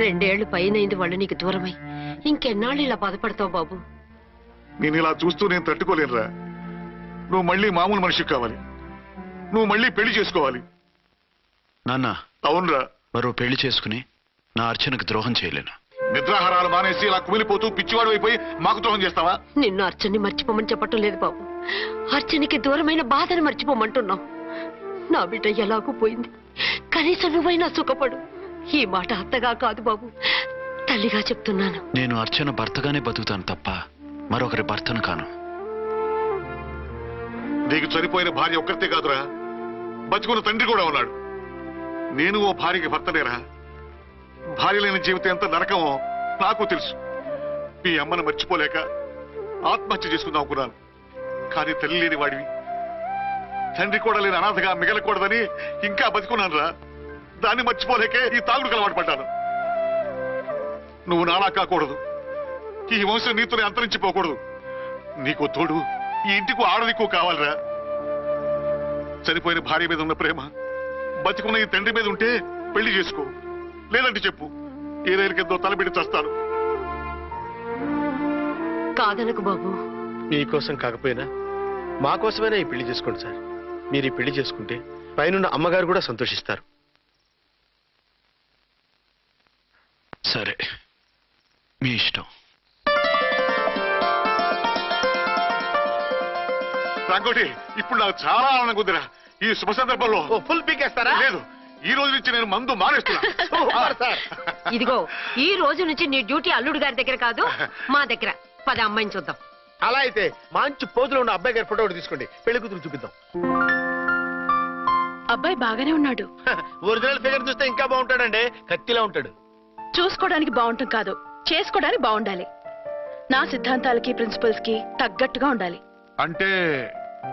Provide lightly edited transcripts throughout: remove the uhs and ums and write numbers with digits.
2 ఏళ్లు పైనైంది వాళ్ళు నీకు దూరమై. ఇంకెన్నాళ్ళు ఇలా బాధపడతావు బాబు? నేను ఇలా చూస్తూ నేను తట్టుకోలేనురా. నువ్వు మళ్ళీ మామూలు మనిషి కావాలి. నువ్వు మళ్ళీ పెళ్లి చేసుకోవాలి. నాన్న, అవునరా. మరో పెళ్లి చేసుకుని నా అర్చనకు ద్రోహం చేయలేను. నిద్రాహారాలు మానేసి ఇలా కుమిలిపోతూ పిచ్చివాడు అయిపోయి మాకు ద్రోహం చేస్తావా? నిన్ను అర్చన్ని మర్చిపోమని చెప్పటం లేదు బాబు. అర్చనికి దూరమైన బాధను మర్చిపోమంటున్నావు. నా బిడ్డ ఎలాగూ పోయింది, కనీసం నువ్వైనా సుఖపడు. ఈ మాట అత్తగా కాదు బాబు, తల్లిగా చెప్తున్నాను. నేను అర్చన భర్తగానే బతుకుతాను తప్ప మరొకరి భర్తను కాను. నీకు చనిపోయిన భార్య ఒక్కరితే కాదురా, బతుకున్న తండ్రి కూడా ఉన్నాడు. నేను ఓ భార్యకి భర్తలేరా. భార్య లేని జీవితం ఎంత నరకమో నాకు తెలుసు. మీ అమ్మను మర్చిపోలేక ఆత్మహత్య చేసుకుందాం అనుకున్నాను. కానీ తల్లి లేని వాడివి, తండ్రి కూడా లేని అనాథగా మిగలకూడదని ఇంకా బతుకున్నాను రా. దాన్ని మర్చిపోలేకే ఈ తాగుడుకు అలవాటు పడ్డాను. నువ్వు నాలా కాకూడదు, ఈ వంశం నీతోనే అంతరించిపోకూడదు. నీకు తోడు ఈ ఇంటికి ఆడదికు కావాలిరా. చనిపోయిన భార్య మీద ఉన్న ప్రేమ బతికున్న ఈ తండ్రి మీద ఉంటే పెళ్లి చేసుకో, లేదంటే చెప్పు. ఏ రైలుకెందో తలబెట్టి చస్తాను. కాదనకు బాబు. మీకోసం కాకపోయినా మా కోసమైనా ఈ పెళ్లి చేసుకోండి సార్. మీరు ఈ పెళ్లి చేసుకుంటే పైనున్న అమ్మగారు కూడా సంతోషిస్తారు. సరే, మీ ఇష్టం. రాంకోటి, ఇప్పుడు నాకు చాలా ఆనందంగా ఉందిరా. ఈ శుభ సందర్భంలో ఫుల్ పీకేస్తారా? లేదు, ఈ రోజు నుంచి నేను మందు మానేస్తున్నా. ఇదిగో, ఈ రోజు నుంచి నీ డ్యూటీ అల్లుడు గారి దగ్గర కాదు, మా దగ్గర. పద అమ్మాయిని చూద్దాం. అలా అయితే మంచి పోజులో ఉన్న అబ్బాయి గారి ఫోటో ఒకటి తీసుకోండి, పెళ్లి కూతురు చూపిద్దాం. అబ్బాయి బాగానే ఉన్నాడు. ఒరిజినల్ ఫిగర్ చూస్తే ఇంకా బాగుంటాడండి, కత్తిలా ఉంటాడు. చూసుకోవడానికి బాగుంటుంది కాదు, చేసుకోవడానికి బాగుండాలి. నా సిద్ధాంతాలకి ప్రిన్సిపల్స్ కి తగ్గట్టుగా ఉండాలి. అంటే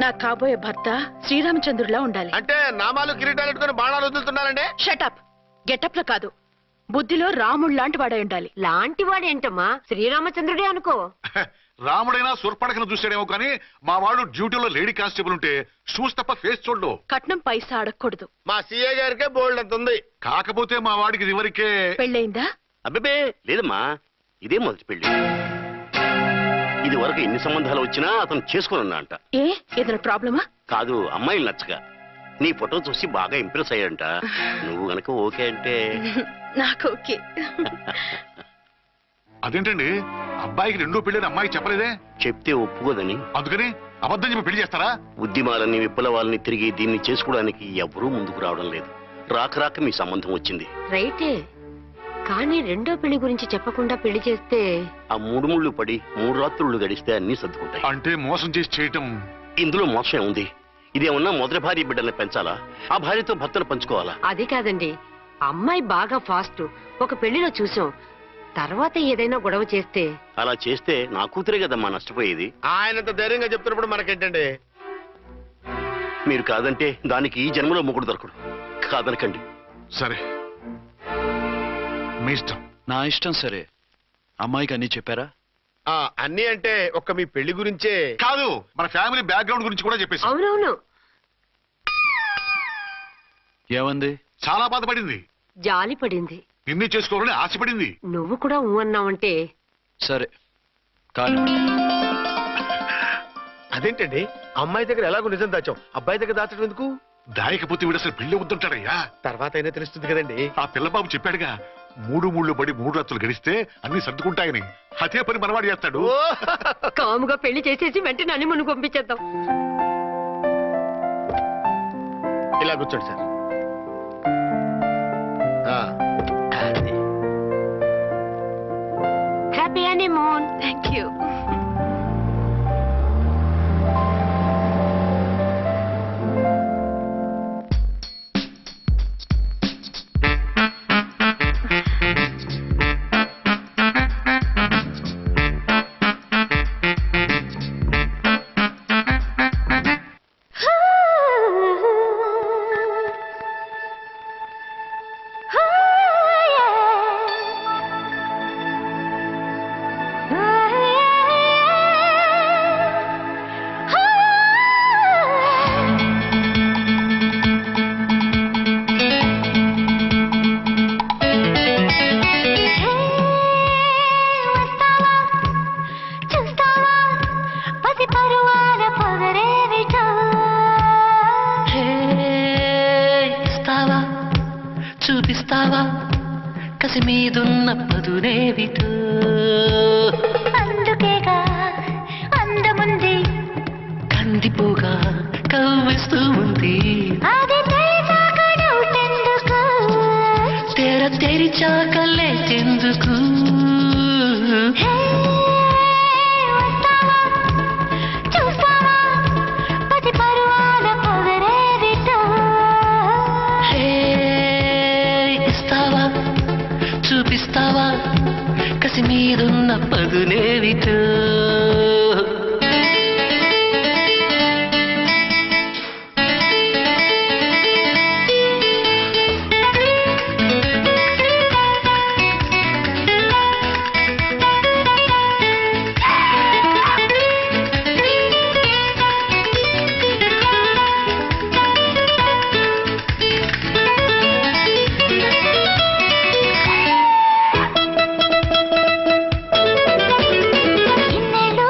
నా కాబోయే భర్త శ్రీరామచంద్రులా ఉండాలి. అంటే నామాలు కిరీటాలు పెట్టుకుని బాణాలు వదులుతున్నారండి. షటప్. గెటప్ లో కాదు, బుద్ధిలో రాముడు లాంటి వాడై ఉండాలి. లాంటి వాడేంటమ్మా, శ్రీరామచంద్రుడే అనుకో. రాముడైనా సుర్పడకను చూసాడేమో కానీ మా వాడు డ్యూటీలో లేడీ కానిస్టేబుల్ ఉంటే షూస్ తప్ప ఫేస్ చూడు. కట్నం పైసా అడగకూడదు. మా సీఏ గారికే బోల్డ్ అంత ఉంది. కాకపోతే మా వాడికి ఇదివరకే పెళ్ళయిందా? అబ్బే లేదమ్మా, ఇదే మొదటి పెళ్లి. ఇది వరకు ఎన్ని సంబంధాలు వచ్చినా అతను చేసుకున్నా అంట. ఏ ఏదైనా ప్రాబ్లమా? కాదు, అమ్మాయిలు నచ్చగా నీ ఫోటో చూసి బాగా ఇంప్రెస్ అయ్యాడంట. నువ్వు గనక ఓకే అంటే నాకు ఓకే. అదేంటండి, అబ్బాయికి రెండో పెళ్ళని అమ్మాయికి చెప్పలేదే? చెప్తే ఒప్పుకోదని. అందుకని అబద్ధం చెప్పి పెళ్లి చేస్తారా? ఉద్యమాలని విప్లవాలని తిరిగి దీన్ని చేసుకోవడానికి ఎవరూ ముందుకు రావడం లేదు. రాక రాక మీ సంబంధం వచ్చింది. రైటే, కానీ రెండో పెళ్లి గురించి చెప్పకుండా పెళ్లి చేస్తే ఆ 3 ముళ్ళు పడి 3 రాత్రులు గడిస్తే అన్ని సర్దుకుంటాయి. అంటే మోసం చేసి చేయటం. ఇందులో మోసం ఉంది. ఇదేమన్నా మొదటి భార్య బిడ్డల్ని పెంచాలా, ఆ భార్యతో భర్తను పంచుకోవాలా? అది కాదండి, అమ్మాయి బాగా ఫాస్ట్. ఒక పెళ్లిలో చూసాం, తర్వాత ఏదైనా గొడవ చేస్తే. అలా చేస్తే నా కూతురే కదమ్మా నష్టపోయేది. ఆయనంత ధైర్యంగా చెప్తున్నప్పుడు మనకేంటండి? మీరు కాదంటే దానికి ఈ జన్మలో మొగుడు దొరకడు. కాదనకండి. సరే, మీ ఇష్టం. నా ఇష్టం. సరే, అమ్మాయికి అన్నీ చెప్పారా? అన్ని అంటే ఒక్క మీ పెళ్లి గురించే కాదు, మన ఫ్యామిలీ బ్యాక్గ్రౌండ్ గురించి కూడా చెప్పేసి. అవునవును. ఏమంది? చాలా బాధపడింది, జాలి పడింది, నిన్నే చేసుకోవాలని ఆశపడింది. నువ్వు కూడా ఊ అన్నావంటే. సరే కానీ అదేంటండి, అమ్మాయి దగ్గర ఎలాగో నిజం దాచాం, అబ్బాయి దగ్గర దాచడం ఎందుకు? దాయకపోతే వీడు అసలు పెళ్లి వద్దంటాడయ్యా. తర్వాత అయినా తెలుస్తుంది కదండి. ఆ పిల్లబాబు చెప్పాడుగా, 3 ముళ్ళు పడి 3 రాత్రులు గడిస్తే అన్ని సర్దుకుంటాయని. అదే పని మనవాడు చేస్తాడు. కాముగా పెళ్లి చేసేసి వెంటనే హనీమూన్ పంపించేద్దాం. ఇలా కూర్చోండి sir. Happy honeymoon. Thank you. Yeah. కసి మీదున్న పదునేవిటో అందుకేగా అందముంది కందిపోగా కవ్విస్తూ ఉంది అది తెలిసాక డౌటెందుకు తెర తెరిచాక లేచెందుకు హే, వస్తావా చూస్తావా పది పరువాల పొగరేవిటో హే ఇస్తావా చూపిస్తావా కసి మీదున్న పదునేవిటో ఇన్నేళ్ళు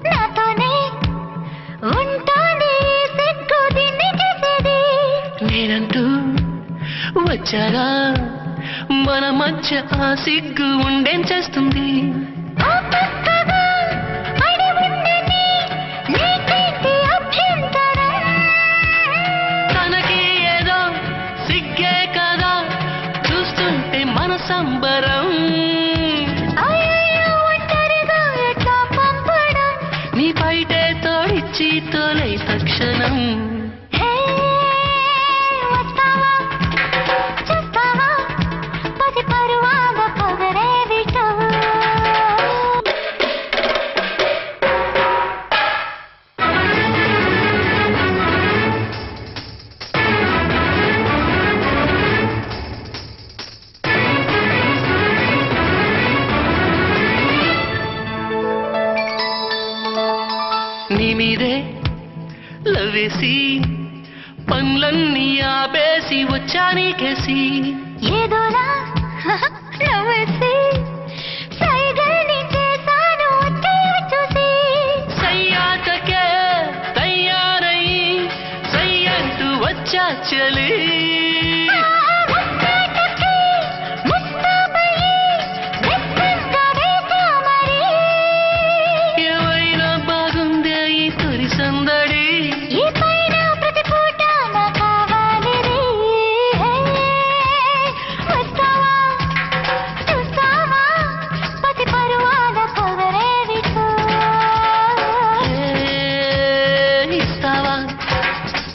నాతోనే ఉంటాంది సిగ్గు దీన్ని చేసేది నేనంటూ వచ్చాగా మన మధ్య ఆ సిగ్గు ఉండేం చేస్తుంది ఆ పక్కగా అడి ఉండని నీకేంటి అభ్యంతరం తనకి ఏదో సిగ్గే కదా చూస్తుంటే మన సంబరం అయ్యయ్యో ఒంటరిగా ఎట్లా పంపడం నీ బయటే తోడిచ్చి తోలే తక్షణం హే వస్తావా చూస్తావా పది పరువాల పొగరేవిటో నీ మీదే లవేసి పనులన్నీ ఆపేసి వచ్చా నీకేసి ఏదోలా నవ్వేసి సైగల్ని చేశాను వచ్చేవి చూసి సయ్యాటకే తయారై సయ్యంటూ వచ్చా చలి ముస్తాటకి ముస్తాబయి వెచ్చంగా వేచా మరి ఏమైనా బాగుందే ఈ తొలి సందడి ఈ పైన ప్రతి పూట నా కావాలిది వస్తావా చూస్తావా పది పరువాల పొగరేవిటో ఇస్తావా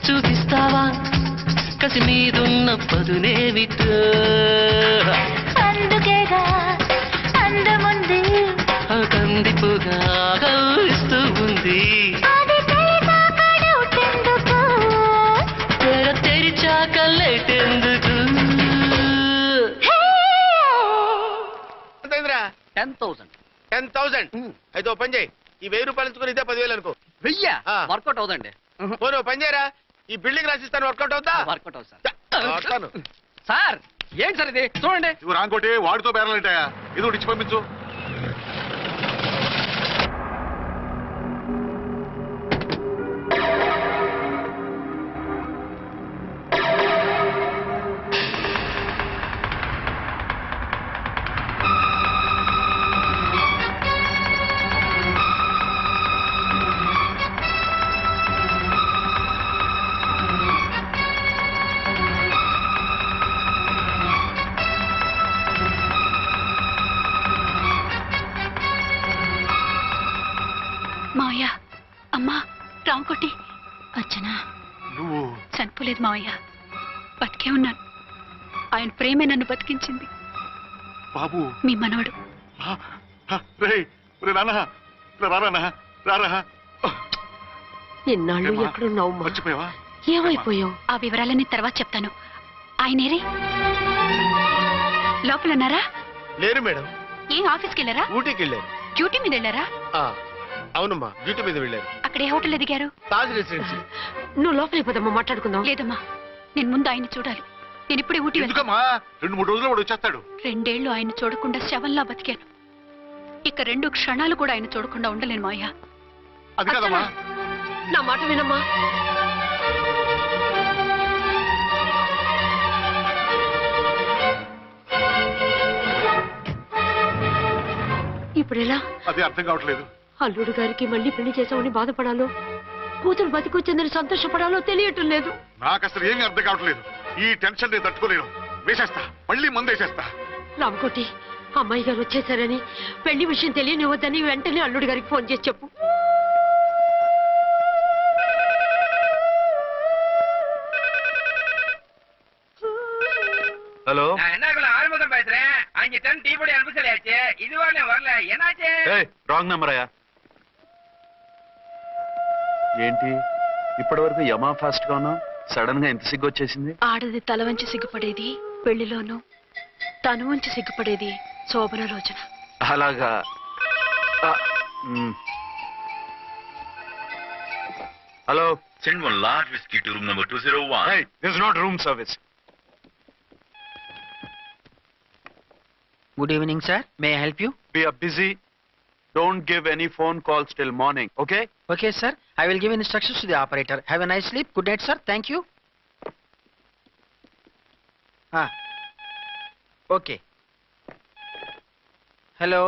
చూపిస్తావా కసి మీదున్న పదునేవిటో అందుకేగా అందముంది కందిపోగా కవ్విస్తూ ఉంది అది తెలిసాక డౌటెందుకు తెర తెరిచాక లేటెందుకు హే ఎంతైందిరా 10,000 10,000 అయితే ఓ పని చేయి ఈ 1,000 రూపాయలు ఇచ్చుకుని ఇదే 10,000 అనుకో వెయ్య ఆ. వర్కౌట్ అవుదండి పోనీ ఓ పని చేయరా ఈ బిల్డింగ్ రాసిస్తాను వర్కౌట్ అవుతా వర్కౌట్ అవుతుంది సార్ వస్తాను. సార్ ఏంటి సార్ ఇది చూడండి ఇవి రాంకోటి వాడితో బేరాలంటాయా ఇది ఒకటి ఇచ్చి పంపించు మావయ్య అమ్మా రాంకోటి అచ్చనా నువ్వు చనిపోలేదు మావయ్య బతికే ఉన్నాను ఆయన ప్రేమే నన్ను బతికించింది బాబు మీ మనవడు రే నాన్న రారా రారా ఇన్నాళ్ళు ఎక్కడున్నావు మా? మర్చిపోయావా ఏమైపోయావు? ఆ వివరాలన్నీ తర్వాత చెప్తాను ఆయనేరే లోపల ఉన్నారా లేరు మేడం ఏం ఆఫీస్కి వెళ్ళారా ఊటీకి వెళ్ళారు డ్యూటీ మీద వెళ్ళారా ఆ, అవునమ్మా డ్యూటీ మీద వెళ్ళారు అక్కడ ఏ హోటల్ ఎదిగారు తాజ్ రెసిడెన్సీ నువ్వు లోపలికి పోదమ్మా మాట్లాడుకుందాం. లేదమ్మా నేను ముందు ఆయన చూడాలి నేను ఇప్పుడే ఊటీ వెళ్తాను ఎందుకమ్మా 2-3 రోజుల్లో వాడు వచ్చేస్తాడు. 2 ఏళ్లు ఆయన చూడకుండా శవంలా బతికాను ఇక 2 క్షణాలు కూడా ఆయన చూడకుండా ఉండలేను మాయా అది కదమ్మా నా మాట వినమ్మా. ఇప్పుడు ఎలా? అదే అర్థం కావట్లేదు. అల్లుడు గారికి మళ్ళీ పెళ్లి చేసామని బాధపడాలో, కూతురు బతికొచ్చిందని సంతోషపడాలో తెలియటం లేదు. నాకు అసలు ఏమీ అర్థం కావట్లేదు. ఈ టెన్షన్ నేను తట్టుకోలేను. వేసేస్తా, మళ్ళీ మందేసేస్తా. రామకోటి, అమ్మాయి గారు వచ్చేసారని, పెళ్లి విషయం తెలియనివ్వద్దని వెంటనే అల్లుడు గారికి ఫోన్ చేసి చెప్పు. ஹலோ ஆறுமுகம் பேசுறேன். அங்க டன் டீ பொடி அனுப்ப சொல்லியாச்சு. இதுவரை வரல. என்னாச்சு? రాంగ్ నెంబర్ అయ్యా. ఏంటి ఇప్పటి వరకు యమా ఫాస్ట్ గా ఉన్నావు, సడన్ గా ఎంత సిగ్గు వచ్చేసింది? ఆడది తల వంచి సిగ్గుపడేది పెళ్లిలోనూ, తను వంచి సిగ్గుపడేది శోభన రోజున. అలాగా. Hello, Send one large whiskey to room number 201. hey, this is not room service. Good evening, sir. May I help you? We are busy. Don't give any phone calls till morning, okay? Okay, sir. I will give instructions to the operator. Have a nice sleep. Good night, sir. Thank you. Okay. Hello.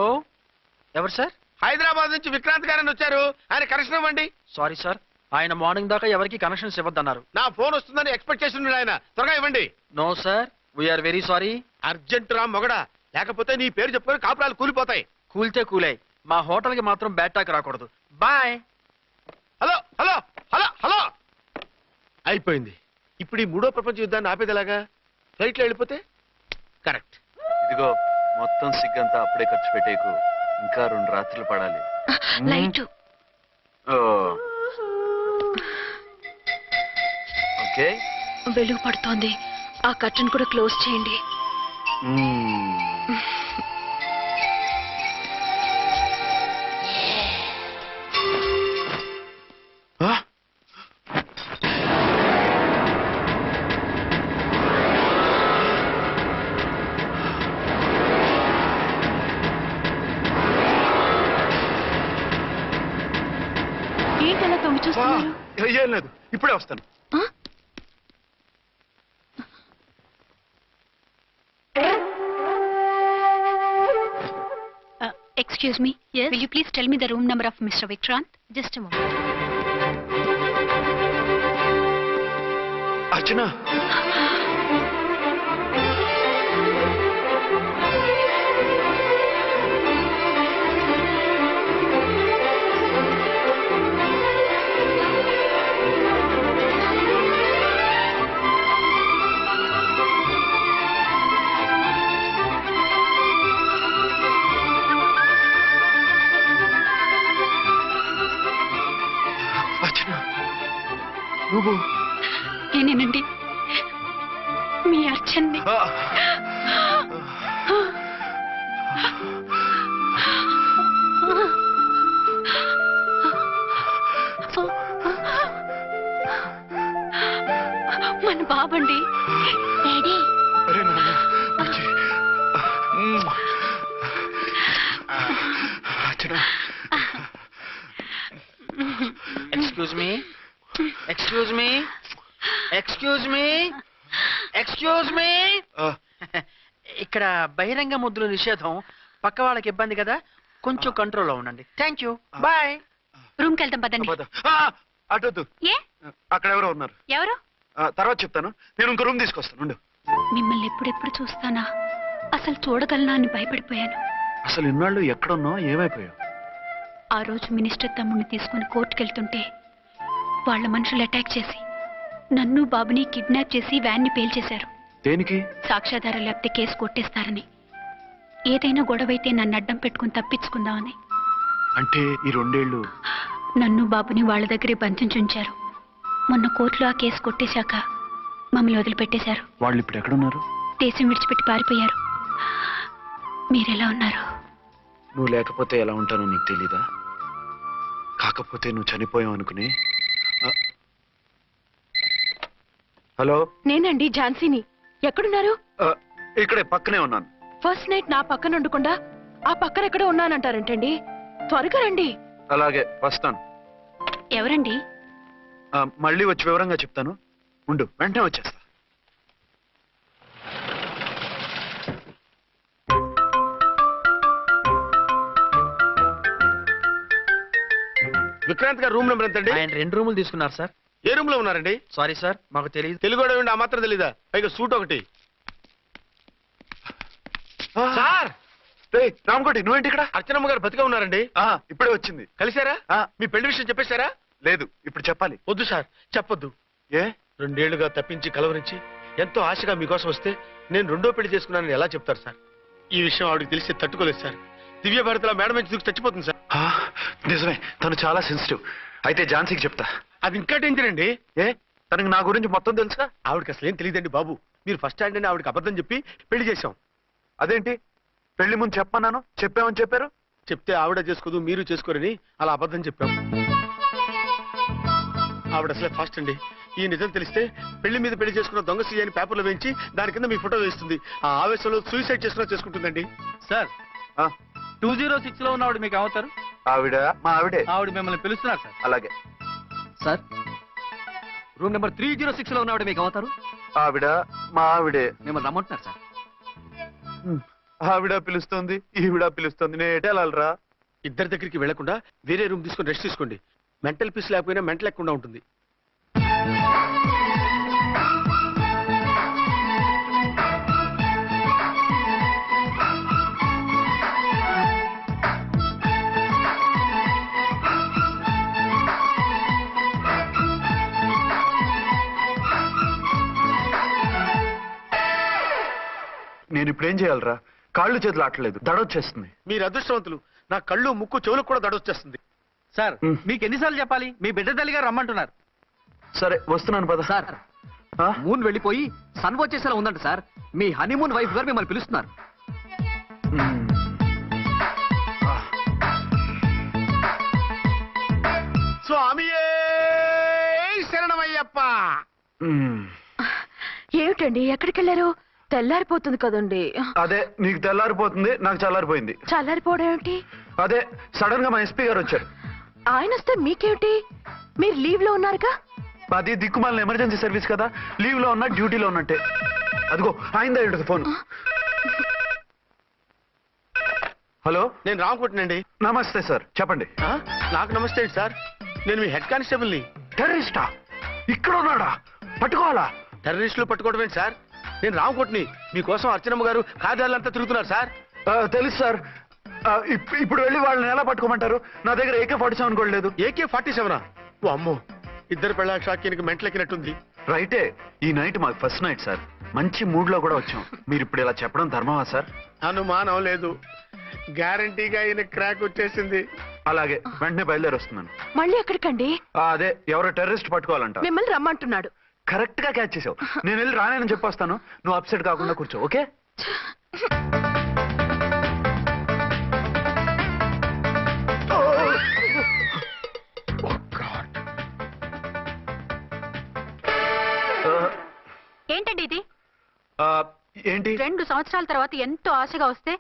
ఎవరు sir? Hyderabad నుంచి విక్రాంత్ గారని వచ్చారు. ఆయన connection ఇవ్వండి. Sorry sir, ఆయన morning దాకా ఎవరికి connections ఇవ్వద్దన్నారు. నా ఫోన్ వస్తుందని ఎక్స్పెక్ట్ చేస్తున్నాడు ఆయన. త్వరగా ఇవ్వండి. No sir, we are very sorry. Urgent రా మొగడా, లేకపోతే నీ పేరు చెప్పుకొని కాపురాలు కూలిపోతాయి. కూల్తే కూలాయి, మా హోటల్ కి మాత్రం బ్యాడ్ టాక్ రాకూడదు. Bye. Hello hello hello hello. అయిపోయింది. ఇప్పుడు ఈ మూడో ప్రపంచ యుద్ధాన్ని ఆపేదిలాగా? ఫ్లైట్లో వెళ్ళిపోతే కరెక్ట్. ఇదిగో మొత్తం సిగ్గంతా అప్పుడే ఖర్చు పెట్టేకు, ఇంకా 2 రాత్రులు పడాలి. లైట్ ఓకే, వెలుగు పడుతోంది. ఆ కర్టన్ కూడా క్లోజ్ చేయండి. ఏంటలా తొంగి చూస్తున్నారు? ఏం లేదు, ఇప్పుడే వస్తాను. Excuse me. Yes. Will you please tell me the room number of Mr. Vikrant? Just a moment. అర్చన, నువ్వు నేనేనండి, మీ అర్చన్ని. మన బాబండి. డాడీ. అరే నాన్న, బుజ్జి. Archana. Excuse me, excuse me, excuse me, excuse me. ఇక్కడ బహిరంగ ముద్దుల నిషేధం, పక్క వాళ్ళకి ఇబ్బంది కదా, కొంచెం కంట్రోల్లో ఉండండి. Thank you, bye. రూమ్ కి వెళ్తాం పదండి. అటొద్దు, ఏ? అక్కడ ఎవరో ఉన్నారు. ఎవరు? తర్వాత చెప్తాను. నేను ఇంకో రూమ్ తీసుకొస్తాను, ఉండు. మిమ్మల్ని ఎప్పుడెప్పుడు చూస్తానా, అసలు చూడగలనా అని భయపడిపోయాను. అసలు ఇన్నాళ్ళు ఎక్కడున్నావు, ఏమైపోయావు? ఆ రోజు మినిస్టర్ తమ్ముడిని తీసుకుని కోర్టుకెళ్తుంటే వాళ్ళ మనుషులు అటాక్ చేసి నన్ను బాబుని కిడ్నాప్ చేసి వ్యాన్ని పేల్చేశారు. దేనికి? సాక్ష్యాధారాలు లేకపోతే కేసు కొట్టేస్తారని. ఏదైనా గొడవైతే నన్ను అడ్డం పెట్టుకుని తప్పించుకుందామని. అంటే ఈ 2 ఏళ్ళు నన్ను బాబుని వాళ్ళ దగ్గరే బంధించుంచారు. మొన్న కోర్టులో ఆ కేసు కొట్టేశాక మమ్మల్ని వదిలిపెట్టేశారు. వాళ్ళు ఇప్పుడు ఎక్కడున్నారు? దేశం విడిచిపెట్టి పారిపోయారు. మీరెలా ఉన్నారు? నువ్వు లేకపోతే ఎలా ఉంటానో నీకు తెలీదా? కాకపోతే నువ్వు చనిపోయావు అనుకుని. హలో, నేనండి ఝాన్సీని. ఎక్కడున్నారు? ఇక్కడే పక్కనే ఉన్నాను. ఫస్ట్ నైట్ నా పక్కన ఉండకుండా ఆ పక్కన ఎక్కడ ఉన్నానంటారేంటండి? త్వరగా రండి. అలాగే వస్తాను. ఎవరండి? మళ్ళీ వచ్చి వివరంగా చెప్తాను, ఉండు, వెంటనే వచ్చేస్తా. విక్రాంత్ గారు రూమ్ నెంబర్ ఎంతండి? ఆయన 2 రూములు తీసుకున్నారు సార్. ఏ రూమ్ లో ఉన్నారండి? సారీ సార్, మాకు తెలియదు. తెలుగు ఆ మాత్రం తెలీదా? పైగా సూట్ ఒకటి. సార్ రామకోటి నువ్వేంటి ఇక్కడ? అర్చనమ్మ గారు బతిగా ఉన్నారండి. ఇప్పుడే వచ్చింది. కలిసారా? మీ పెళ్లి విషయం చెప్పేశారా? లేదు, ఇప్పుడు చెప్పాలి. వద్దు సార్, చెప్పొద్దు. ఏ 2 ఏళ్లుగా తప్పించి కలవరించి ఎంతో ఆశగా మీకోసం వస్తే నేను 2వ పెళ్లి చేసుకున్నానని ఎలా చెప్తారు సార్? ఈ విషయం ఆవిడకి తెలిసి తట్టుకోలేదు సార్. దివ్య భారతిలో మేడం నుంచి దూకి చచ్చిపోతుంది సార్. నిజమే, తను చాలా సెన్సిటివ్. అయితే ఝాన్సీకి చెప్తా. అది ఇంకా డేంజర్ అండి. ఏ తనకి నా గురించి మొత్తం తెలుసా? ఆవిడకి అసలు ఏం తెలియదండి బాబు. మీరు ఫస్ట్ స్టాండ్ అని ఆవిడకి అబద్ధం చెప్పి పెళ్లి చేశాం. అదేంటి పెళ్లి ముందు చెప్పమన్నాను, చెప్పామని చెప్పారు. చెప్తే ఆవిడ చేసుకోదు, మీరు చేసుకోరని అలా అబద్ధం చెప్పాం. ఆవిడ అసలే ఫాస్ట్ అండి. ఈ నిజం తెలిస్తే పెళ్లి మీద పెళ్లి చేసుకున్న దొంగ సీ అని పేపర్లో వేయించి దాని కింద మీ ఫోటో వేస్తుంది. ఆ ఆవేశంలో సూసైడ్ చేసుకుంటుందండి. సార్ 206 లో ఉన్నవాడు మీకు అవుతారు? ఆవిడ మా ఆవిడే. ఆవిడ మిమ్మల్ని పిలుస్తున్నారు సార్. అలాగే సార్ రూమ్ నెంబర్ 306 లో ఉన్నవాడు మీకు అవుతారు? ఆవిడ మా ఆవిడే. మిమ్మల్ని రమ్మంటున్నారు సార్. ఆవిడ పిలుస్తుంది, ఈవిడ పిలుస్తుంది. నేను ఎటెళ్ళాలరా? ఇద్దరి దగ్గరికి వెళ్లకుండా వేరే రూమ్ తీసుకొని రెస్ట్ తీసుకోండి. మెంటల్ పీస్ లేకపోయినా మెంటల్ లేకుండా ఉంటుంది. నేను ఇప్పుడు ఏం చేయాలరా? కాళ్ళు చేతులు ఆటలేదు, దడొచ్చేస్తుంది. మీరు అదృష్టవంతులు. నా కళ్ళు ముక్కు చెవులకు కూడా దడొచ్చేస్తుంది. సార్ మీకు ఎన్నిసార్లు చెప్పాలి? మీ బిడ్డ తల్లి గారు రమ్మంటున్నారు. సరే వస్తున్నాను పద. సార్ మూన్ వెళ్ళిపోయి సన్ వచ్చేసేలా ఉందంట సార్. మీ హనీమూన్ వైఫ్ గారు మిమ్మల్ని పిలుస్తున్నారు. స్వామియే శరణమయ్యప్ప. ఏమిటండి ఎక్కడికి వెళ్ళారు? తెల్లారిపోతుంది కదండి. అదే నీకు తెల్లారిపోతుంది, నాకు చల్లారిపోయింది. చల్లారిపోవడం ఏమిటి? అదే సడన్ గా మా ఎస్పీ గారు వచ్చారు. ఆయన వస్తే మీకేమిటి? మీరు లీవ్ లో ఉన్నారుగా. అది దిక్కుమాలిన ఎమర్జెన్సీ సర్వీస్ కదా, లీవ్ లో ఉన్నా డ్యూటీలో ఉన్నట్టే. అదిగో ఆయనదా ఇటు ఫోన్. హలో, నేను రామకుంటునండి. నమస్తే సార్, చెప్పండి. నాకు నమస్తే సార్. నేను మీ హెడ్ కానిస్టేబుల్ని. టెర్రరిస్టా? ఇక్కడ ఉన్నాడా? పట్టుకోవాలా? టెర్రరిస్టులు పట్టుకోవడమే సార్. నేను రామకోటిని. మీకోసం అర్చనమ్మ గారు కార్యాలంతా తిరుగుతున్నారు సార్. తెలుసు సార్. ఇప్పుడు వెళ్ళి వాళ్ళని ఎలా పట్టుకోమంటారు? నా దగ్గర AK-47 కూడా లేదు. AK-47? ఓ అమ్మో, ఇద్దరు పెళ్ళ షాకీనికి మెంటలెక్కినట్టుంది. రైటే, ఈ నైట్ మాకు ఫస్ట్ నైట్ సార్. మంచి మూడ్ లో కూడా వచ్చాం. మీరు ఇప్పుడు ఇలా చెప్పడం ధర్మమా సార్? అనుమానం లేదు, గ్యారంటీగా ఈయన క్రాక్ వచ్చేసింది. అలాగే, వెంటనే బయలుదేరి వస్తున్నాను. మళ్ళీ ఎక్కడికండి? అదే ఎవరో టెర్రరిస్ట్ పట్టుకోవాలంట. మిమ్మల్ని రమ్మంటున్నాడు. కరెక్ట్ గా క్యాచ్ చేసావు. నేను వెళ్ళి రానని చెప్పొస్తాను, నువ్వు అప్సెట్ కాకుండా కూర్చో, ఓకే? ఏంటండి ఇది? ఏంటి? 2 సంవత్సరాల తర్వాత ఎంతో ఆశగా వస్తే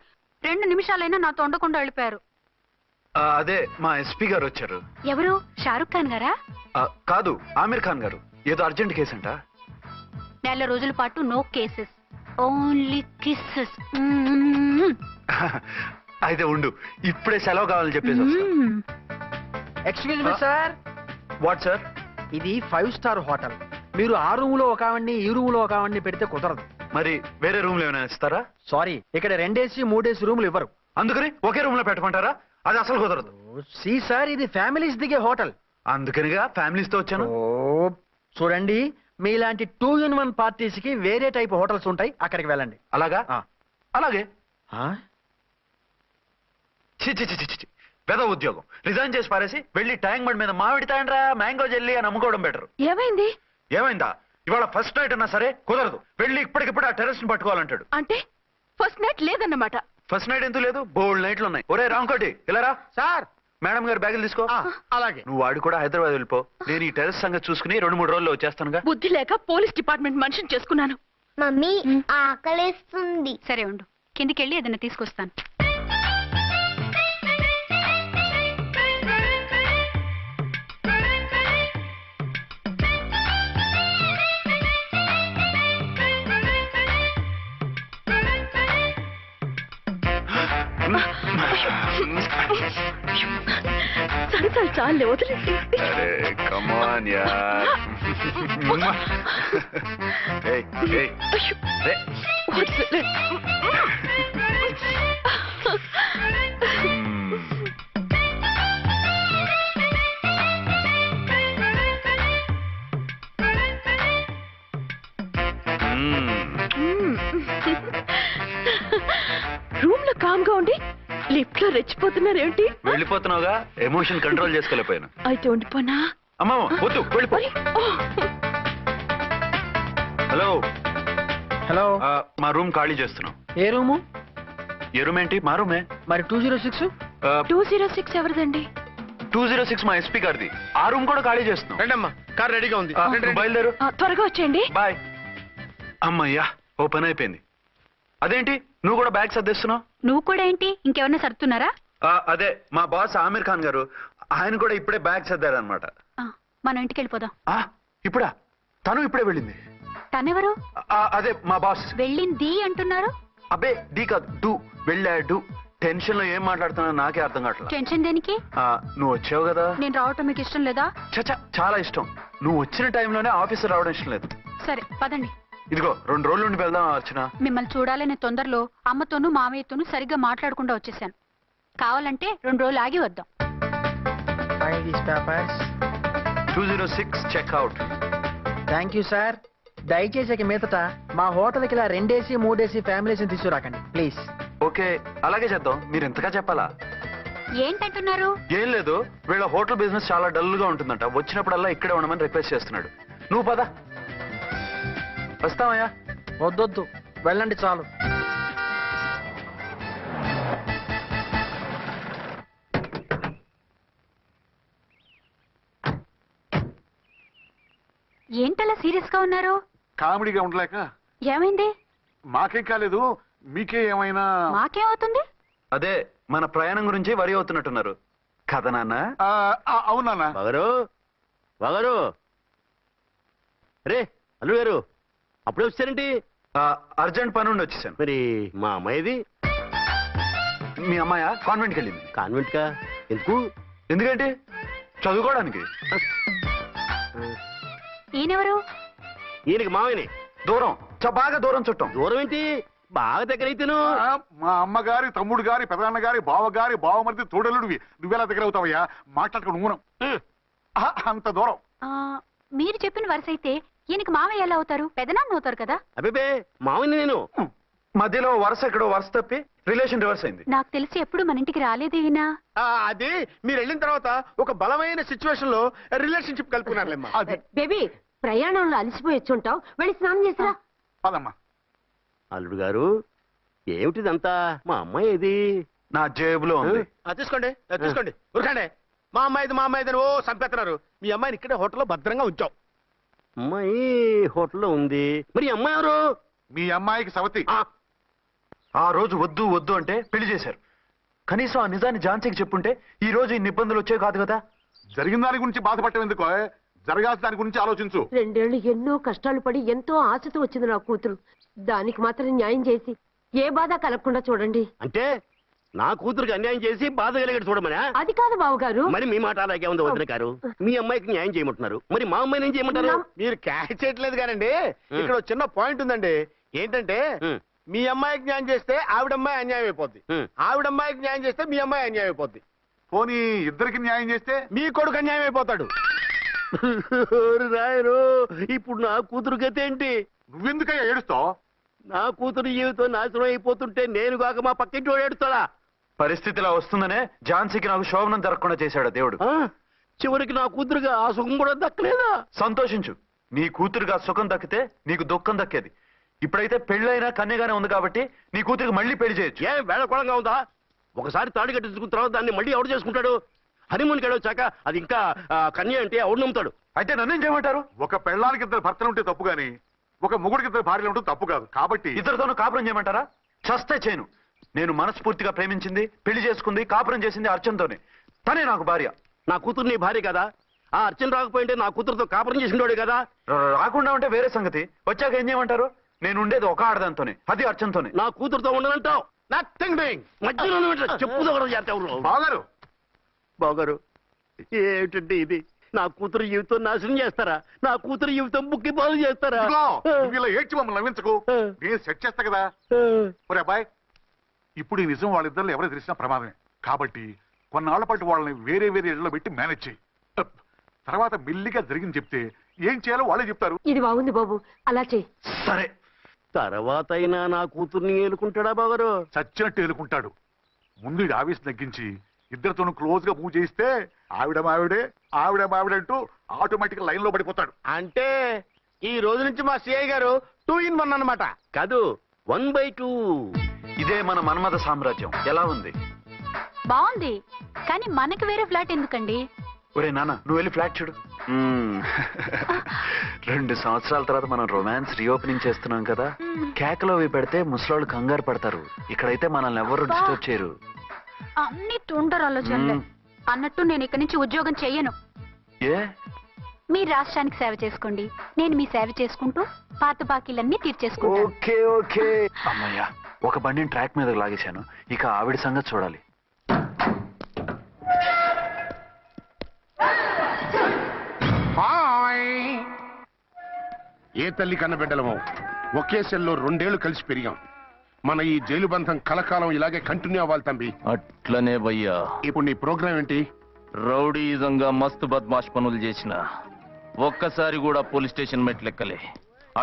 2 నిమిషాలైనా నాతో ఉండకుండా వెళ్ళిపోయారు. అదే మా ఎస్పీ గారు వచ్చారు. ఎవరు? షారుఖ్ ఖాన్ గారా? కాదు, ఆమీర్ ఖాన్ గారు. ఏదో అర్జెంట్ కేసు అంట. 4 రోజుల పాటు నో కేసెస్, ఓన్లీ కిస్సెస్. అయితే ఉండు, ఇప్పుడే సెలవు కావాలని చెప్పేసి. Excuse me sir. What sir? ఇది 5 స్టార్ హోటల్. మీరు ఆ రూమ్ లో ఒక ఆవిడ్ని, ఈ రూమ్ లో ఒక ఆవిడ్ని పెడితే కుదరదు. మరి వేరే రూమ్ లో ఏమైనా ఇస్తారా? సారీ, ఇక్కడ 2 AC 3 AC రూములు ఇవ్వరు. అందుకని ఒకే రూమ్ లో పెట్టమంటారా? అది అసలు కుదరదు. సి సార్, ఇది ఫ్యామిలీస్ దిగే హోటల్. అందుకనిగా ఫ్యామిలీస్ తో వచ్చాను. చూడండి, మీలాంటి 2 in 1 పార్టీస్ కి వేరే టైప్ హోటల్స్ ఉంటాయి, అక్కడికి వెళ్ళండి. అలాగా? అలాగే. పెద్ద ఉద్యోగం రిజైన్ చేసి పారేసి వెళ్ళి ట్యాంక్ బండ్ మీద మామిడి తాండ్రా మ్యాంగో జెల్లీ అని అమ్ముకోవడం బెటర్. ఏమైంది? ఏమైందా? ఇవాళ ఫస్ట్ నైట్ అన్నా సరే కుదరదు. వెళ్ళి ఇప్పటికిప్పుడు ఆ టెర్రరిస్ట్ ని పట్టుకోవాలంటాడు. అంటే ఫస్ట్ నైట్ లేదన్నమాట. ఫస్ట్ నైట్ ఎందుకు లేదు? బోల్డ్ నైట్లు ఉన్నాయి. ఒరే రాంకోటి, ఇలా రా. సార్, మేడం గారు బ్యాగులు తీసుకో. అలాగే. నువ్వు వాడు కూడా హైదరాబాద్ వెళ్ళిపో. నేను ఈ టెర్రరిస్ట్ సంగతి చూసుకుని 2-3 రోజుల్లో వచ్చేస్తానుగా. బుద్ధి లేక పోలీస్ డిపార్ట్మెంట్ మనిషిని చేసుకున్నాను. మమ్మీ ఆకలేస్తుంది. సరే ఉండు, కిందికెళ్ళి ఏదైనా తీసుకొస్తాను. ఎగతాలు చాలే వదిలేసి. అరే కమాన్ యార్. ఏయ్ ఏయ్ అయ్యో, రే. వదిలే. రూమ్ లో కామ్ గా ఉండి లిఫ్ట్ లో రెచ్చిపోతున్నారేంటి? వెళ్ళిపోతున్నావుగా, ఎమోషన్ కంట్రోల్ చేసుకోలేకపోయాను. అయితే ఉండిపోనా? అమ్మా వద్దు, వెళ్ళిపో. హలో హలో, మా రూమ్ ఖాళీ చేస్తున్నాం. ఏ రూము? ఏ రూమ్ ఏంటి? మా రూమే. మరి 206? 206 ఎవరిదండి? 206 మా ఎస్పీ గారిది. ఆ రూమ్ కూడా ఖాళీ చేస్తున్నాం. రండమ్మా, కార్ రెడీగా ఉంది. నువ్వు బయలుదేరు. త్వరగా వచ్చేయండి. బాయ్. అమ్మయ్యా, ఓ పని అయిపోయింది. అదేంటి నువ్వు కూడా బ్యాగ్ సర్దేస్తున్నావు? నువ్వు కూడా ఏంటి, ఇంకెవరన్నా సర్దుతున్నారా? అదే మా బాస్ ఆమీర్ ఖాన్ గారు, ఆయన కూడా ఇప్పుడే బ్యాగ్ సర్దారనమాట. మనం ఇంటికి వెళ్ళిపోదాం. ఇప్పుడా? తను ఇప్పుడే వెళ్ళింది. తనెవరు? అదే మా బాస్. వెళ్ళింది అంటున్నారు. అబ్బే డీ కాదు, డూ. వెళ్ళాడు. టెన్షన్ లో ఏం మాట్లాడుతున్నా నాకే అర్థం కావట్లేదు. టెన్షన్ దేనికి? నువ్వు వచ్చావు కదా. నేను రావటం మీకు ఇష్టం లేదా? చచ్చా, చాలా ఇష్టం. నువ్వు వచ్చిన టైంలోనే ఆఫీసర్ రావడం ఇష్టం లేదు. సరే పదండి. ఇదిగో 2 రోజుల నుండి వెళ్దాం అర్చన. మిమ్మల్ని చూడాలనే తొందరలో అమ్మతోనూ మామయ్యతోనూ సరిగ్గా మాట్లాడకుండా వచ్చేసాను. కావాలంటే 2 రోజులు ఆగి వద్దాం. 206 చెక్అవుట్. Thank you sir. దయచేసి ఇక మీదట మా హోటల్కి ఇలా 2 AC 3 AC ఫ్యామిలీస్ని తీసుకురాకండి ప్లీజ్. ఓకే, అలాగే చేద్దాం. మీరు ఎంతగా చెప్పాలా? ఏంటంటున్నారు? ఏం లేదు, వీళ్ళ హోటల్ బిజినెస్ చాలా డల్ గా ఉంటుందంట. వచ్చినప్పుడల్లా ఇక్కడే ఉండమని రిక్వెస్ట్ చేస్తున్నాడు. నువ్వు పద. వస్తావయ్యా? వద్దొద్దు, వెళ్ళండి చాలు. ఏంటలా సీరియస్ గా ఉన్నారు? కామెడీగా ఉండలేక. ఏమైంది? మాకేం కాలేదు, మీకే ఏమైనా? మాకేమవుతుంది? అదే మన ప్రయాణం గురించి వరి అవుతున్నట్టున్నారు కదా నాన్న? అవునా బాగారు రే అల్లు గారు, అప్పుడే వచ్చారేంటి? అర్జెంట్ పని ఉండి వచ్చేసాను. మరి మా అమ్మాయిది? మీ అమ్మాయ కాన్వెంట్కి వెళ్ళింది. కాన్వెంట్ కా? ఎందుకు? ఎందుకంటే చదువుకోవడానికి. ఈయనెవరు? ఈయనకి మామయ్యని. దూరం, బాగా దూరం చుట్టాం. దూరం ఏంటి, బాగా దగ్గర అయితేను. మా అమ్మగారి, తమ్ముడు గారి, పెదనాన్న గారి, బావగారి, బావమరిది, తోడలుడివి. నువ్వెలా దగ్గర అవుతావయ్యా? మాట్లాడుకుని ఊనం. అంత దూరం. మీరు చెప్పిన వరుస అయితే ఈయనకి మామయ్య ఎలా అవుతారు? పెదనాన్న అవుతారు కదా. అబ్బే మామయ్యని నేను. మధ్యలో వరుస ఎక్కడో వరుస తప్పి రిలేషన్ రివర్స్ అయింది. నాకు తెలిసి ఎప్పుడు మన ఇంటికి రాలేదు ఈయన. అది మీరు వెళ్ళిన తర్వాత ఒక బలమైన సిచ్యువేషన్ లో రిలేషన్షిప్ కలుపుకున్నారులేమ్మా. బేబీ, ప్రయాణంలో అలసిపోయి వచ్చుంటావు, వెళ్ళి స్నానం చేసిరా. పదమ్మా. అల్లుడు గారు, ఏమిటిదంతా? మా అమ్మాయి ఏది? నా జేబులో ఉంది. తీసుకోండి తీసుకోండి, ఉరకండి. మా అమ్మాయిది ఓ చంపేస్తున్నారు. మీ అమ్మాయిని ఇక్కడే హోటల్లో భద్రంగా ఉంచావు. అమ్మాయి హోటల్లో ఉంది. మరి ఈ అమ్మాయి ఎవరు? మీ అమ్మాయికి సవతి. ఆ రోజు వద్దు వద్దు అంటే పెళ్లి చేశారు. కనీసం ఆ నిజాన్ని ఝాన్సీకి చెప్పుంటే ఈ రోజు ఇన్ని ఇబ్బందులు వచ్చేవి కాదు కదా. జరిగిన దాని గురించి బాధపడటం ఎందుకో, జరగాల్సిన దాని గురించి ఆలోచించు. 2 ఏళ్లు ఎన్నో కష్టాలు పడి ఎంతో ఆశతో వచ్చింది నా కూతురు. దానికి మాత్రం న్యాయం చేసి ఏ బాధ కలగకుండా చూడండి. అంటే నా కూతురికి అన్యాయం చేసి బాధ కలిగేది చూడమనా? అది కాదు బావగారు. మరి మీ మాట అలాగే ఉంది వదిన గారు. మీ అమ్మాయికి న్యాయం చేయమంటున్నారు, మరి మా అమ్మాయిని ఏం చేయమంటారు? మీరు క్యాచ్ చేయట్లేదు కానండి. ఇక్కడ ఒక చిన్న పాయింట్ ఉందండి. ఏంటంటే మీ అమ్మాయికి న్యాయం చేస్తే ఆవిడమ్మాయి అన్యాయం అయిపోద్ది, ఆవిడమ్మాయికి న్యాయం చేస్తే మీ అమ్మాయి అన్యాయం అయిపోద్ది. పోనీ ఇద్దరికి న్యాయం చేస్తే మీ కొడుకు అన్యాయం అయిపోతాడు. రాయరు, ఇప్పుడు నా కూతురు గతి ఏంటి? నువ్వెందుకయ్యా ఏడుస్తావు? నా కూతురు జీవితం నాశనం అయిపోతుంటే నేను కాక మా పక్కింటి వాడు ఏడుస్తాడా? పరిస్థితిలా వస్తుందనే ఝాన్సీకి నాకు శోభనం జరగకుండా చేశాడు దేవుడు. చివరికి నా కూతురుగా ఆ సుఖం కూడా దక్కలేదా? సంతోషించు, నీ కూతురుగా సుఖం దక్కితే నీకు దుఃఖం దక్కేది. ఇప్పుడైతే పెళ్ళైనా కన్యగానే ఉంది కాబట్టి నీ కూతురికి మళ్ళీ పెళ్లి చేయొచ్చు. ఏం వేళకోళంగా ఉందా? ఒకసారి తాడి కట్టించుకున్న తర్వాత దాన్ని మళ్ళీ ఎవడు చేసుకుంటాడు? హనీమూన్కి వెళ్ళొచ్చాక అది ఇంకా కన్య అంటే ఎవడు నమ్ముతాడు? అయితే నన్నేం చేయమంటారు? ఒక పెళ్ళానికి 2 భర్తలు ఉంటే తప్పు గాని ఒక మొగుడికి 2 భార్యలు ఉంటే తప్పు కాదు. కాబట్టి ఇద్దరితోనూ కాపురం చేయమంటారా? చస్తే చేయను. నేను మనస్ఫూర్తిగా ప్రేమించింది, పెళ్లి చేసుకుంది, కాపురం చేసింది అర్చనతోనే. తనే నాకు భార్య. నా కూతురు నీ భార్య కదా? ఆ అర్చన రాకపోయింటే నా కూతురుతో కాపురం చేసినోడే కదా? రాకుండా ఉంటే వేరే సంగతి. వచ్చాక ఏం చేయమంటారు? నేను ఉండేది ఒక ఆడదాంతోనే, అది అర్చనతోనే. నా కూతురుతో ఉండనంటావు? Nothing doing. మధ్యలో చెప్పుదో కూడా చేస్తావు. బాగారు బాగారు, ఏమిటండి ఇది? నా కూతురు జీవితం నాశనం చేస్తారా? నా కూతురు జీవితం బుక్కి పాలు చేస్తారా? ఇదిగో, నువ్వు ఇలా ఏడ్చి మమ్మల్ని నవ్వించకు. నేను సెట్ చేస్తా కదా. ఒరే అబ్బాయి, ఇప్పుడు ఈ నిజం వాళ్ళిద్దరిలో ఎవరో తెలిసినా ప్రమాదమే. కాబట్టి కొన్నాళ్ల పాటు వాళ్ళని వేరే వేరే ఇళ్లలో పెట్టి మేనేజ్ చేయి. తర్వాత మెల్లిగా జరిగింది చెప్తే ఏం చేయాలో వాళ్ళే చెప్తారు. ఇది బాగుంది బాబు, అలా చేయి. సరే, తర్వాత అయినా నా కూతుర్ని ఏలుకుంటాడా బావరు? చచ్చినట్టు ఎలుకుంటాడు. ముందు ఈ ఆవేశం తగ్గించి ఇద్దరితోనూ క్లోజ్ గా మూవ్ చేయిస్తే ఆవిడ మావిడే ఆవిడ మావిడే అంటూ ఆటోమేటిక్ లైన్ లో పడిపోతాడు. అంటే ఈ రోజు నుంచి మా సిఐ గారు 2 in 1 అన్నమాట. కాదు, 1/2. ఇదే మన మన్మథ సామ్రాజ్యం. ఎలా ఉంది? బాగుంది, కానీ మనకి వేరే ఫ్లాట్ ఎందుకండి? ఒరే నాన్న, నువ్వు వెళ్ళి ఫ్లాట్ చూడు. 2 సంవత్సరాల తర్వాత మనం రొమాన్స్ రీఓపెనింగ్ చేస్తున్నాం కదా. కేకలో అవి పెడితే ముసలోళ్ళు కంగారు పడతారు. ఇక్కడైతే మనల్ని ఎవరు డిస్టర్బ్ చేయరు. అన్ని తొందర ఆలోచనలే. అన్నట్టు నేను ఇక్కడి నుంచి ఉద్యోగం చెయ్యను. ఏ? మీ రాష్ట్రానికి సేవ చేసుకోండి, నేను మీ సేవ చేసుకుంటూ పాత బాకీలన్నీ తీర్చేసుకుంటాను. Okay okay. అమ్మయ్యా, ఒక బండిని ట్రాక్ మీద లాగేశాను. ఇక ఆవిడ సంగతి చూడాలి. ఏ తల్లి కన్నబిడ్డలమో ఒకే సెల్లో 2 ఏళ్లు కలిసి పెరిగాం. మన ఈ జైలు బంధం కలకాలం ఇలాగే కంటిన్యూ అవ్వాలి తంబి. అట్లనే భయ్యా. ఇప్పుడు నీ ప్రోగ్రామ్ ఏంటి? రౌడీజంగా మస్తు బద్మాష్ పనులు చేసిన ఒక్కసారి కూడా పోలీస్ స్టేషన్ మెట్లెక్కలే.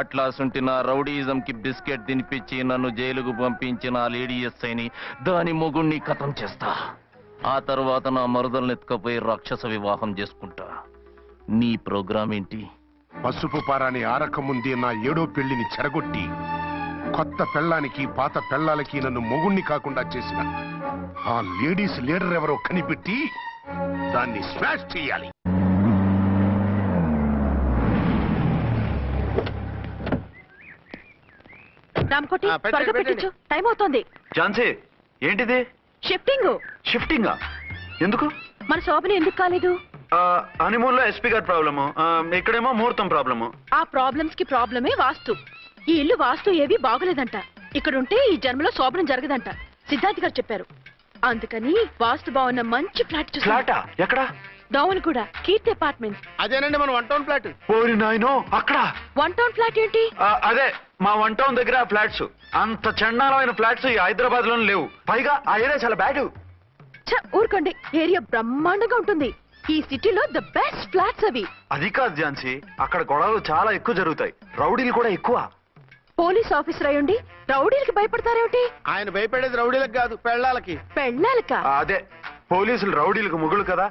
అట్లా సుంటి నా రౌడీజం కి బిస్కెట్ తినిపించి నన్ను జైలుకు పంపించిన ఆ లేడీ ఎస్ఐని దాని మొగుణ్ణి ఖతం చేస్తా. ఆ తర్వాత నా మరుదల్ని ఎత్తుకపోయి రాక్షస వివాహం చేసుకుంటా. నీ ప్రోగ్రామ్ ఏంటి? పసుపు పారాని ఆరక ముందే నా 7వ పెళ్లిని చెరగొట్టి కొత్త పెళ్ళానికి పాత పెళ్ళాలకి నన్ను మొగుణ్ణి కాకుండా చేసిన ఆ లేడీస్ లీడర్ ఎవరో కనిపెట్టి దాన్ని స్మాష్ చేయాలి. రామకోటి, త్వరగా పెట్టించు, టైం అవుతోంది. ఝాన్సీ, ఏంటిది? షిఫ్టింగ్. షిఫ్టింగా? ఎందుకు? మన శోభని ఎందుకు కాలేదు? హనీమూన్ లో ఎస్పీ గారి ప్రాబ్లము, ఇక్కడేమో ముహూర్తం ప్రాబ్లము. ఆ ప్రాబ్లమ్స్ కి ప్రాబ్లమే వాస్తు. ఈ ఇల్లు వాస్తు ఏవి బాగోలేదంట. ఇక్కడుంటే ఈ జన్మలో శోభనం జరగదంట సిద్ధార్థ్ గారు చెప్పారు. అందుకని వాస్తు బాగున్న మంచి ఫ్లాట్ చూసి. ఫ్లాటా? ఎక్కడ? డౌన్ కూడా, కీర్తి అపార్ట్మెంట్స్. అదేనండి మన 1 town ఫ్లాట్. ఓరి నాయనో, అక్కడ 1 town ఫ్లాట్ ఏంటి? అదే మా 1 town దగ్గర ఫ్లాట్స్. అంత చండాలమైన ఫ్లాట్స్ ఈ హైదరాబాద్ లోనే లేవు. పైగా ఆ ఏరియా చాలా బ్యాడ్. ఊరుకోండి, ఏరియా బ్రహ్మాండంగా ఉంటుంది. ఈ సిటీలో ద బెస్ట్ ఫ్లాట్స్ అవి. అది కాదు ఝాన్సీ, అక్కడ గొడవలు చాలా ఎక్కువ జరుగుతాయి, రౌడీలు కూడా ఎక్కువ. పోలీస్ ఆఫీసర్ అయ్యుండి రౌడీలకి భయపడతారేమిటి? ఆయన భయపడేది రౌడీలకు కాదు, పెళ్ళాలకి. పెళ్ళాలకా? అదే, పోలీసులు రౌడీలకు ముగులు కదా,